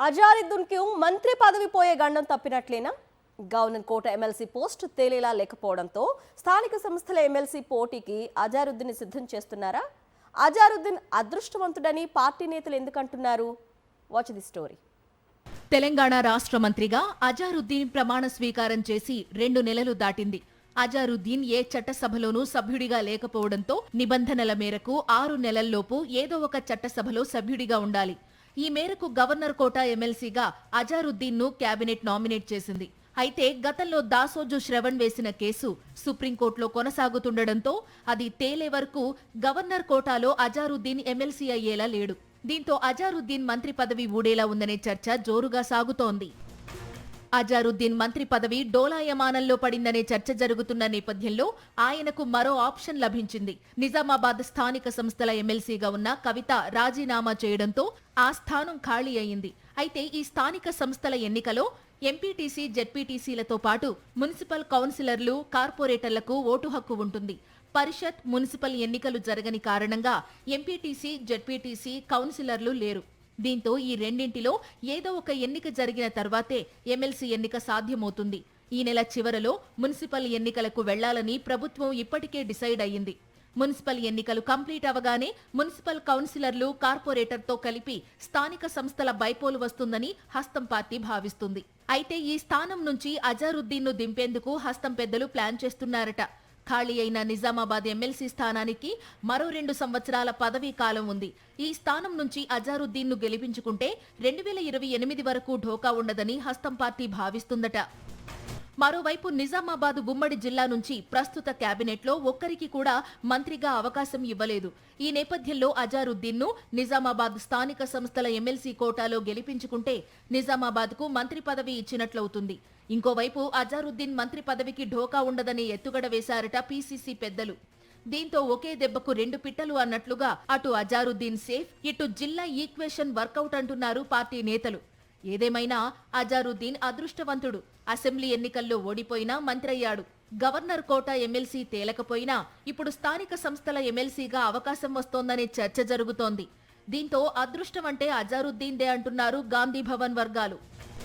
అజారుద్దీన్కు మంత్రి పదవి పోయే గండం తప్పినట్లేనా? గవర్నర్ కోట ఎమ్మెల్సీ పోస్ట్ తేలేలా లేకపోవడంతో స్థానిక సంస్థల ఎమ్మెల్సీ పోటీకి అజారుద్దీన్ సిద్ధం చేస్తున్నారా? అజారుద్దీన్ అదృష్టవంతుడని పార్టీ నేతలు ఎందుకంటున్నారు? Watch the story. తెలంగాణ రాష్ట్ర మంత్రిగా అజారుద్దీన్ ప్రమాణ స్వీకారం చేసి 2 నెలలు దాటింది. అజారుద్దీన్ ఏ చట్టసభలోనూ సభ్యుడిగా లేకపోవడంతో నిబంధనల మేరకు 6 నెలల్లోపు ఏదో ఒక చట్టసభలో సభ్యుడిగా ఉండాలి. ఈ మేరకు గవర్నర్ కోట ఎమ్మెల్సీగా అజారుద్దీన్ ను కేబినెట్ నామినేట్ చేసింది. అయితే గతంలో దాసోజు శ్రవణ్ వేసిన కేసు సుప్రీంకోర్టులో కొనసాగుతుండటంతో అది తేలే వరకు గవర్నర్ కోటాలో అజారుద్దీన్ ఎమ్మెల్సీ అయ్యేలా లేడు. దీంతో అజారుద్దీన్ మంత్రి పదవి ఊడేలా ఉందనే చర్చ జోరుగా సాగుతోంది. అజారుద్దీన్ మంత్రి పదవి డోలాయమానంలో పడిందనే చర్చ జరుగుతున్న నేపథ్యంలో ఆయనకు మరో ఆప్షన్ లభించింది. నిజామాబాద్ స్థానిక సంస్థల ఎమ్మెల్సీగా ఉన్న కవిత రాజీనామా చేయడంతో ఆ స్థానం ఖాళీ అయింది. అయితే ఈ స్థానిక సంస్థల ఎన్నికలో ఎంపీటీసీ, జెడ్పీటీసీలతో పాటు మున్సిపల్ కౌన్సిలర్లు, కార్పొరేటర్లకు ఓటు హక్కు ఉంటుంది. పరిషత్, మున్సిపల్ ఎన్నికలు జరగని కారణంగా ఎంపీటీసీ, జెడ్పీటీసీ, కౌన్సిలర్లు లేరు. దీంతో ఈ రెండింటిలో ఏదో ఒక ఎన్నిక జరిగిన తర్వాతే ఎమ్మెల్సీ ఎన్నిక సాధ్యమవుతుంది. ఈ నెల చివరలో మున్సిపల్ ఎన్నికలకు వెళ్లాలని ప్రభుత్వం ఇప్పటికే డిసైడ్ అయ్యింది. మున్సిపల్ ఎన్నికలు కంప్లీట్ అవగానే మున్సిపల్ కౌన్సిలర్లు, కార్పొరేటర్తో కలిపి స్థానిక సంస్థల బైపోలు వస్తుందని హస్తం పార్టీ భావిస్తుంది. అయితే ఈ స్థానం నుంచి అజారుద్దీన్ ను దింపేందుకు హస్తం పెద్దలు ప్లాన్ చేస్తున్నారట. ఖాళీ అయిన నిజామాబాద్ ఎమ్మెల్సీ స్థానానికి మరో 2 సంవత్సరాల పదవీ కాలం ఉంది. ఈ స్థానం నుంచి అజారుద్దీన్ ను గెలిపించుకుంటే 2028 వరకు ఢోకా ఉండదని హస్తం పార్టీ భావిస్తుందట. మరోవైపు నిజామాబాద్ ఉమ్మడి జిల్లా నుంచి ప్రస్తుత కేబినెట్లో ఒక్కరికి కూడా మంత్రిగా అవకాశం ఇవ్వలేదు. ఈ నేపథ్యంలో అజారుద్దీన్ ను నిజామాబాద్ స్థానిక సంస్థల ఎమ్మెల్సీ కోటాలో గెలిపించుకుంటే నిజామాబాద్ కు మంత్రి పదవి ఇచ్చినట్లవుతుంది. ఇంకోవైపు అజారుద్దీన్ మంత్రి పదవికి ఢోకా ఉండదని ఎత్తుగడ వేశారట పీసీసీ పెద్దలు. దీంతో ఒకే దెబ్బకు 2 పిట్టలు అన్నట్లుగా అటు అజారుద్దీన్ సేఫ్, ఇటు జిల్లా ఈక్వేషన్ వర్కౌట్ అంటున్నారు పార్టీ నేతలు. ఏదేమైనా అజారుద్దీన్ అదృష్టవంతుడు. అసెంబ్లీ ఎన్నికల్లో ఓడిపోయినా మంత్రయ్యాడు. గవర్నర్ కోట ఎమ్మెల్సీ తేలకపోయినా ఇప్పుడు స్థానిక సంస్థల ఎమ్మెల్సీగా అవకాశం వస్తోందనే చర్చ జరుగుతోంది. దీంతో అదృష్టం అంటే అజారుద్దీన్దే అంటున్నారు గాంధీ భవన్ వర్గాలు.